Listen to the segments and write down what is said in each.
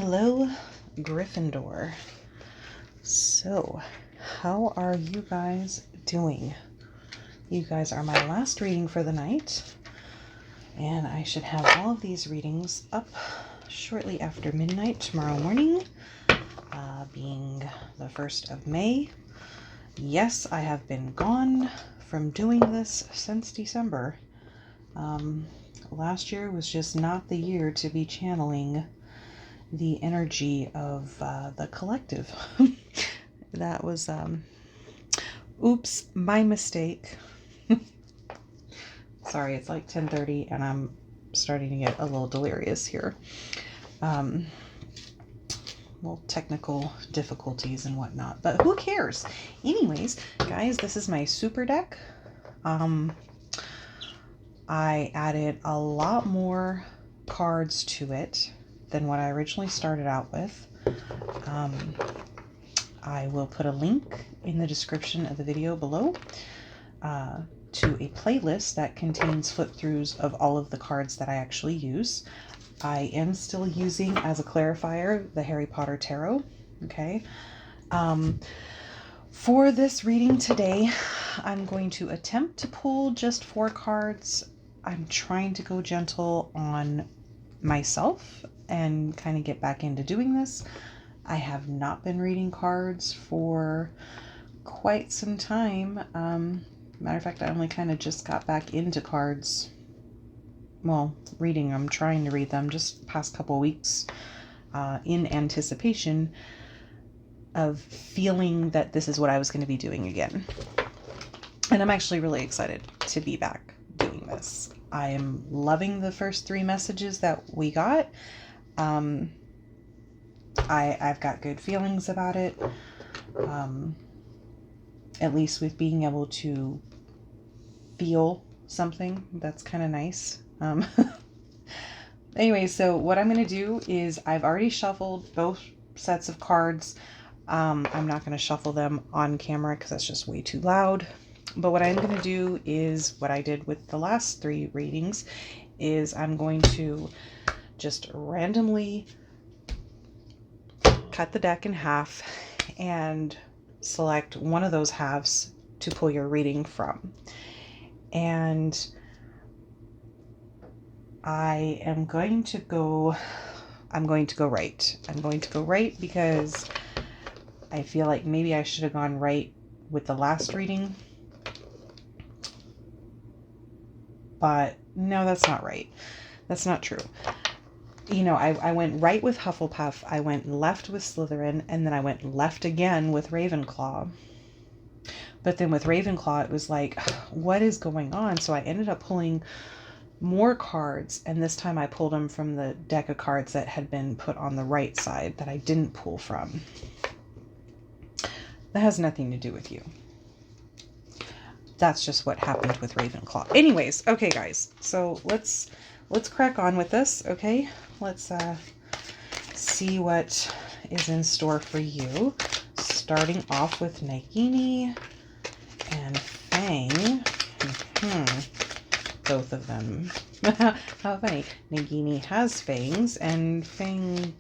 Hello, Gryffindor. So, how are you guys doing? You guys are my last reading for the night, and I should have all of these readings up shortly after midnight tomorrow morning, being the 1st of May. Yes, I have been gone from doing this since December. Last year was just not the year to be channeling the energy of the collective. That was, oops, my mistake. Sorry, it's like 10:30 and I'm starting to get a little delirious here. Well, technical difficulties and whatnot, but who cares? Anyways, guys, this is my super deck. I added a lot more cards to it than what I originally started out with. I will put a link in the description of the video below to a playlist that contains flip-throughs of all of the cards that I actually use. I am still using as a clarifier the Harry Potter Tarot. Okay. For this reading today, I'm going to attempt to pull just 4 cards. I'm trying to go gentle on myself and kind of get back into doing this. I have not been reading cards for quite some time. Matter of fact, I only kind of just got back into cards. Well, reading them, trying to read them just past couple weeks in anticipation of feeling that this is what I was going to be doing again. And I'm actually really excited to be back doing this. I am loving the first 3 messages that we got. I've got good feelings about it. At least with being able to feel something. That's kind of nice. Anyway, so what I'm going to do is I've already shuffled both sets of cards. I'm not going to shuffle them on camera because that's just way too loud. But what I'm going to do is what I did with the last 3 readings is I'm going to just randomly cut the deck in half and select one of those halves to pull your reading from. And I'm going to go right. I'm going to go right because I feel like maybe I should have gone right with the last reading. But no, that's not right. That's not true. You know, I went right with Hufflepuff, I went left with Slytherin, and then I went left again with Ravenclaw. But then with Ravenclaw, it was like, what is going on? So I ended up pulling more cards, and this time I pulled them from the deck of cards that had been put on the right side that I didn't pull from. That has nothing to do with you. That's just what happened with Ravenclaw. Anyways, okay, guys. So let's crack on with this, okay? Let's see what is in store for you. Starting off with Nagini and Fang. Both of them. How funny. Nagini has fangs, and Fang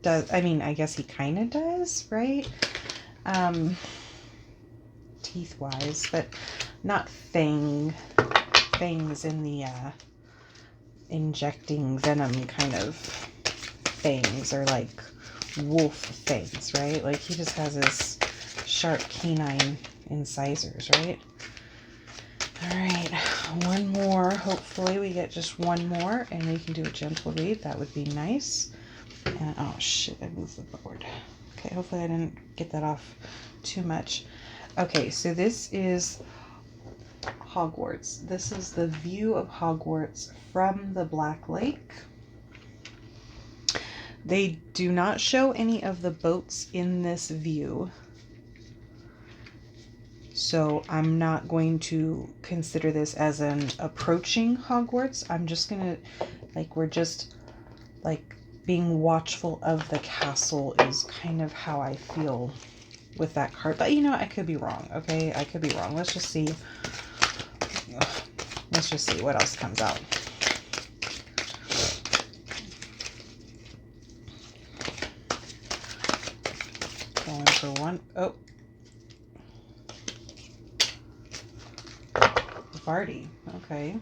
does. I mean, I guess he kind of does, right? Teeth-wise, but not fangs in the injecting venom kind of fangs, or like wolf fangs, right? Like he just has his sharp canine incisors, right? All right, one more. Hopefully we get just one more and we can do a gentle read. That would be nice. And oh shit, I moved the board. Okay, hopefully I didn't get that off too much. Okay, so this is Hogwarts. This is the view of Hogwarts from the Black Lake. They do not show any of the boats in this view, so I'm not going to consider this as an approaching Hogwarts. I'm just gonna, like, we're just like being watchful of the castle is kind of how I feel with that card. But you know, I could be wrong. Okay, I could be wrong. Let's just see. Let's just see what else comes out. Going for one. Oh. Vardy. Okay.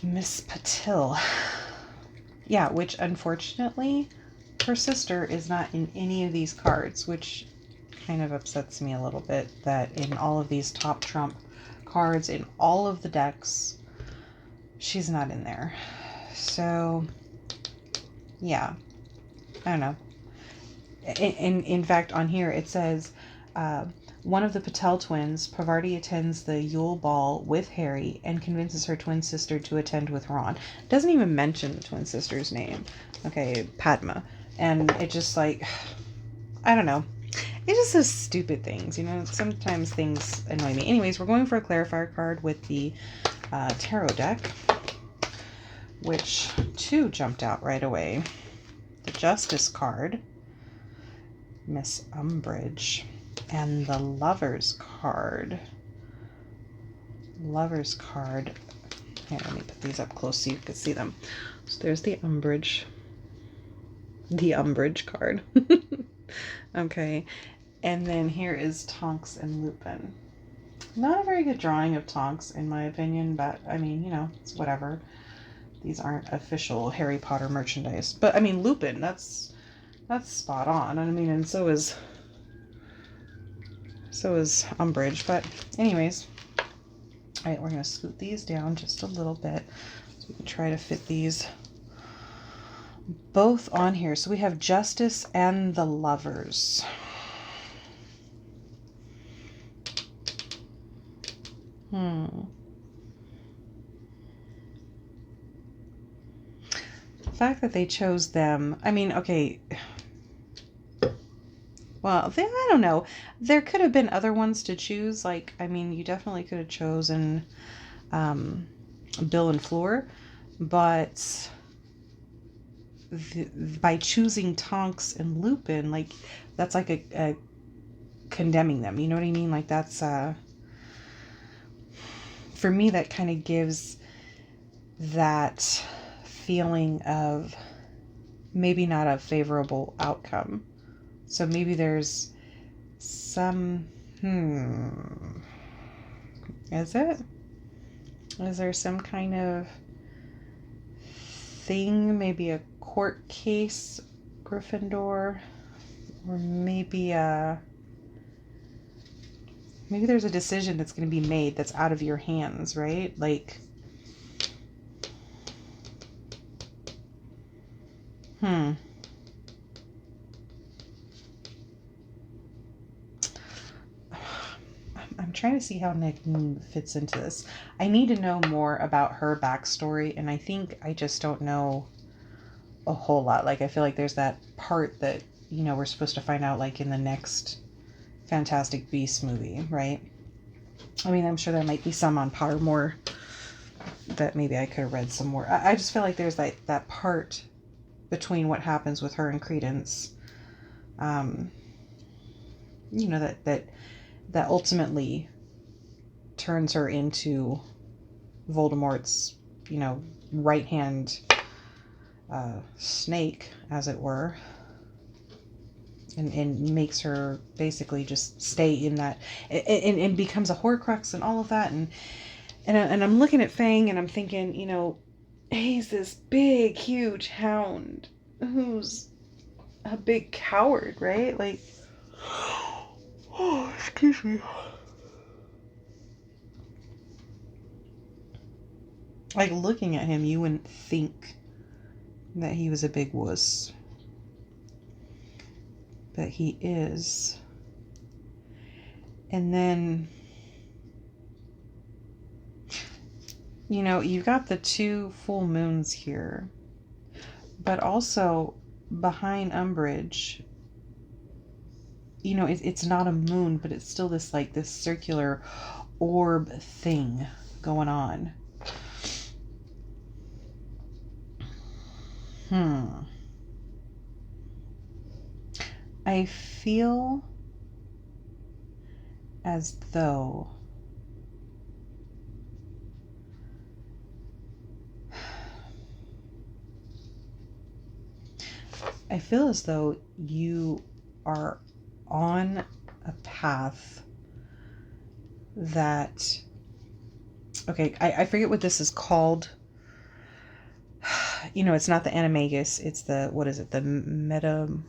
Miss Patil. Yeah, which unfortunately her sister is not in any of these cards, which kind of upsets me a little bit that in all of these top trump cards in all of the decks, she's not in there. So yeah, I don't know. In fact, on here it says one of the Patel twins, Parvati, attends the Yule Ball with Harry and convinces her twin sister to attend with Ron. Doesn't even mention the twin sister's name. Okay, Padma. And it just like, I don't know. It just says stupid things, you know. Sometimes things annoy me. Anyways, we're going for a clarifier card with the tarot deck, which two jumped out right away. The Justice card, Miss Umbridge, and the Lovers card. Lovers card. Here, let me put these up close so you can see them. So there's the Umbridge. The Umbridge card. Okay. And then here is Tonks and Lupin. Not a very good drawing of Tonks, in my opinion, but I mean, you know, it's whatever. These aren't official Harry Potter merchandise. But I mean, Lupin, that's spot on. I mean, and so is Umbridge. But anyways, all right, we're going to scoot these down just a little bit so we can try to fit these both on here. So we have Justice and the Lovers. The fact that they chose them, I mean, okay, well, I don't know. There could have been other ones to choose. Like, I mean, you definitely could have chosen Bill and Fleur, but by choosing Tonks and Lupin, like, that's like a condemning them. You know what I mean? Like, that's, for me, that kind of gives that feeling of maybe not a favorable outcome. So maybe there's some, is there some kind of thing, maybe a court case, Gryffindor, or maybe there's a decision that's going to be made that's out of your hands, right? Like, I'm trying to see how Nick fits into this. I need to know more about her backstory, and I think I just don't know a whole lot. Like, I feel like there's that part that, you know, we're supposed to find out, like, in the next Fantastic Beasts movie, right? I mean, I'm sure there might be some on Pottermore that maybe I could have read some more. I just feel like there's that part between what happens with her and Credence, you know, that ultimately turns her into Voldemort's, you know, right hand snake, as it were, and makes her basically just stay in that, and becomes a Horcrux and all of that, and I'm looking at Fang and I'm thinking, you know, he's this big, huge hound who's a big coward, right? Like, oh, excuse me. Like, looking at him, you wouldn't think that he was a big wuss. But he is. And then, you know, you've got the two full moons here. But also, behind Umbridge, you know, it's not a moon, but it's still this, like, this circular orb thing going on. I feel as though I feel as though you are on a path that, okay, I forget what this is called. You know, it's not the animagus, it's the, what is it? The metamorph?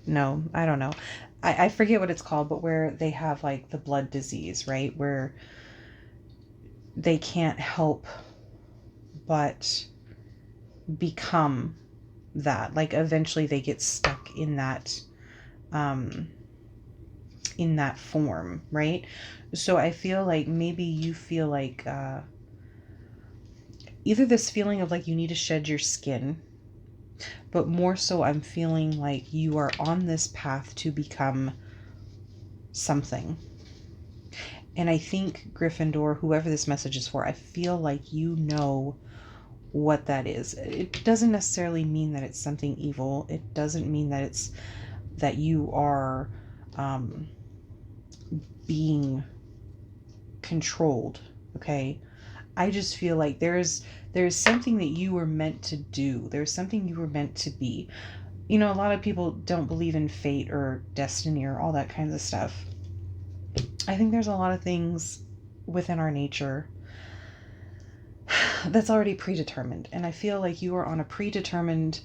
No, I don't know. I forget what it's called, but where they have like the blood disease, right? Where they can't help but become that. Like eventually they get stuck in that form, right? So I feel like maybe you feel like either this feeling of like you need to shed your skin, but more so I'm feeling like you are on this path to become something. And I think Gryffindor, whoever this message is for, I feel like you know what that is. It doesn't necessarily mean that it's something evil. It doesn't mean that it's that you are being controlled, okay? I just feel like there's something that you were meant to do. There's something you were meant to be. You know, a lot of people don't believe in fate or destiny or all that kinds of stuff. I think there's a lot of things within our nature that's already predetermined. And I feel like you are on a predetermined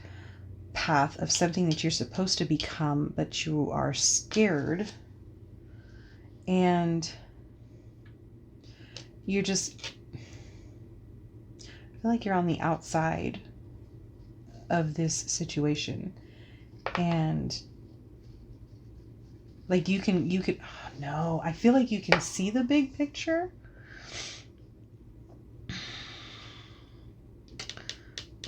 path of something that you're supposed to become, but you are scared. And you're just, I feel like you're on the outside of this situation. And like you can, oh no, I feel like you can see the big picture.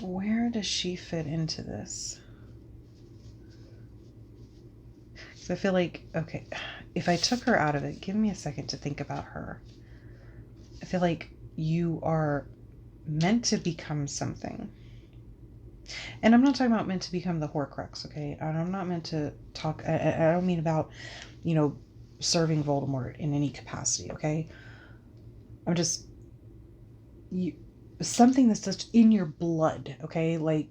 Where does she fit into this? So I feel like, okay, if I took her out of it, give me a second to think about her. I feel like you are meant to become something. And I'm not talking about meant to become the Horcrux, okay? And I'm not meant to talk, I don't mean about, you know, serving Voldemort in any capacity, okay? I'm just, something that's just in your blood, okay? Like,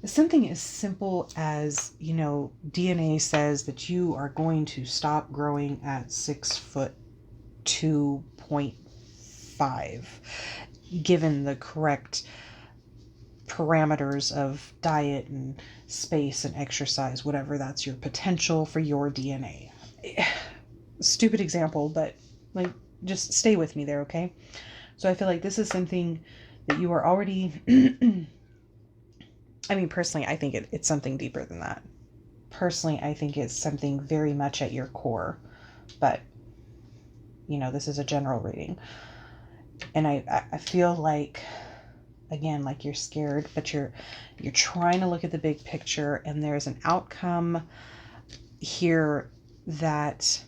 something as simple as, you know, DNA says that you are going to stop growing at 6'2.5", given the correct parameters of diet and space and exercise, whatever, that's your potential for your DNA. Stupid example, but like, just stay with me there, okay? So I feel like this is something that you are already I mean, personally, I think it's something deeper than that. Personally, I think it's something very much at your core, but you know, this is a general reading. And I feel like, again, like you're scared, but you're trying to look at the big picture, and there's an outcome here that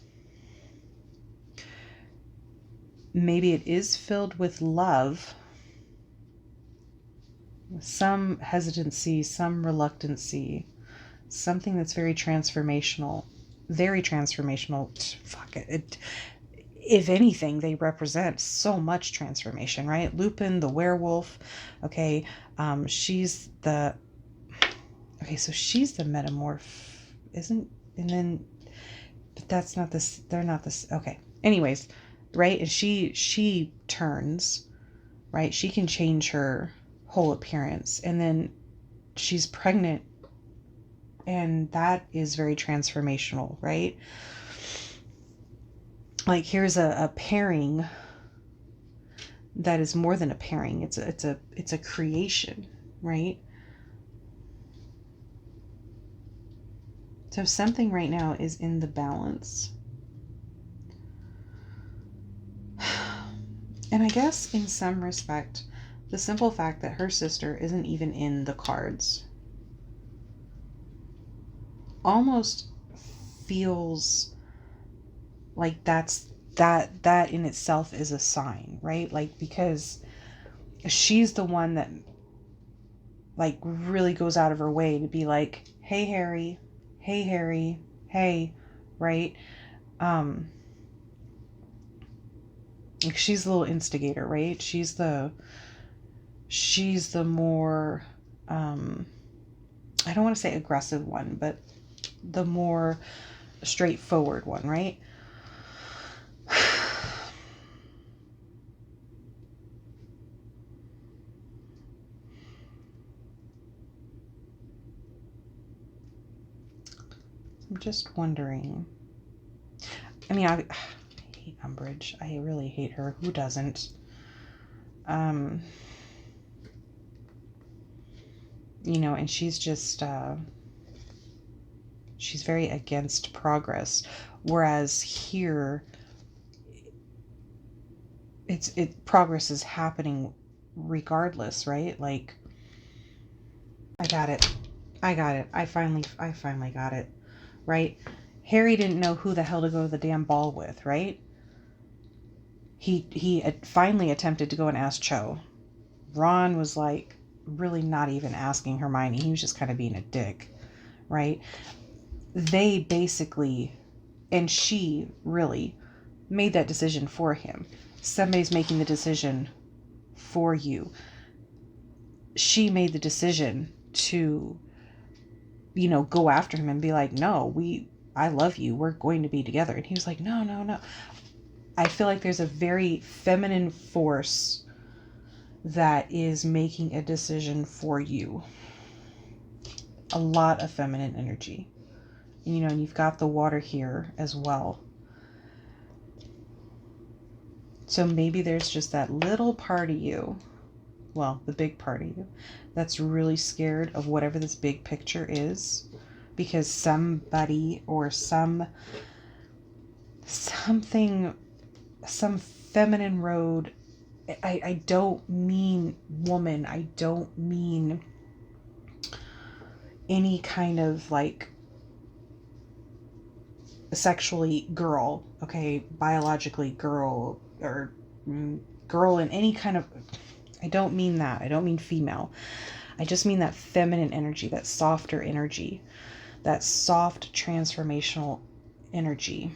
maybe it is filled with love, some hesitancy, some reluctancy, something that's very transformational. Very transformational. Fuck it. If anything, they represent so much transformation, right? Lupin, the werewolf. Okay, she's the. Okay, so she's the metamorph, isn't? And then, but that's not this. They're not this. Okay. Anyways, right? And she turns, right? She can change her whole appearance, and then she's pregnant, and that is very transformational, right? Like, here's a pairing that is more than a pairing. It's a creation, right? So something right now is in the balance. And I guess in some respect, the simple fact that her sister isn't even in the cards almost feels like that in itself is a sign, right? Like, because she's the one that like really goes out of her way to be like, hey Harry, hey, right? Like, she's the little instigator, right? She's the more I don't want to say aggressive one, but the more straightforward one, right? I'm just wondering. I mean, I hate Umbridge. I really hate her. Who doesn't? You know, and she's just, she's very against progress. Whereas here, progress is happening regardless, right? Like, I got it. I finally got it, right? Harry didn't know who the hell to go to the damn ball with, right? He had finally attempted to go and ask Cho. Ron was like really not even asking Hermione. He was just kind of being a dick, right? They basically, and she really made that decision for him. Somebody's making the decision for you. She made the decision to, you know, go after him and be like, no, I love you. We're going to be together. And he was like, no, no, no. I feel like there's a very feminine force that is making a decision for you. A lot of feminine energy. You know, and you've got the water here as well. So maybe there's just that little part of you, well, the big part of you, that's really scared of whatever this big picture is, because somebody or something, some feminine road, I don't mean woman, I don't mean any kind of like sexually girl, okay, biologically girl, or girl in any kind of, I don't mean that. I don't mean female. I just mean that feminine energy, that softer energy, that soft transformational energy.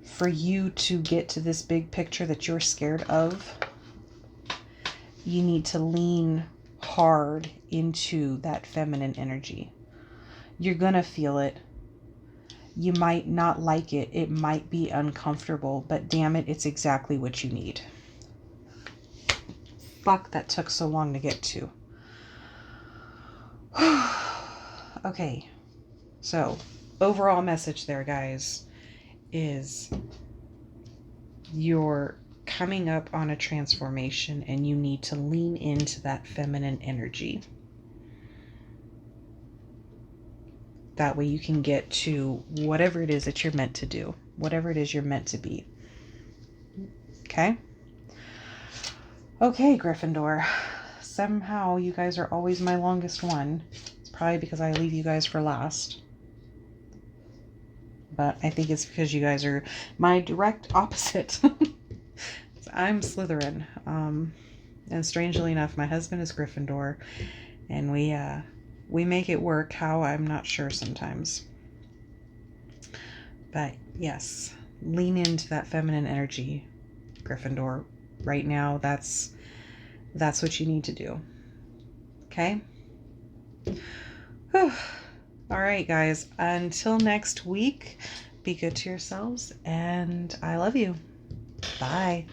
For you to get to this big picture that you're scared of, you need to lean hard into that feminine energy. You're gonna feel it. You might not like it. It might be uncomfortable, but damn it, it's exactly what you need. Fuck, that took so long to get to. Okay, so overall message there, guys, is you're coming up on a transformation and you need to lean into that feminine energy. That way you can get to whatever it is that you're meant to do, whatever it is you're meant to be. Okay? Okay, Gryffindor. Somehow you guys are always my longest one. It's probably because I leave you guys for last. But I think it's because you guys are my direct opposite. I'm Slytherin. And strangely enough, my husband is Gryffindor. And we make it work. How, I'm not sure sometimes. But yes, lean into that feminine energy, Gryffindor. Right now, that's what you need to do. Okay? Whew. All right, guys. Until next week, be good to yourselves, and I love you. Bye.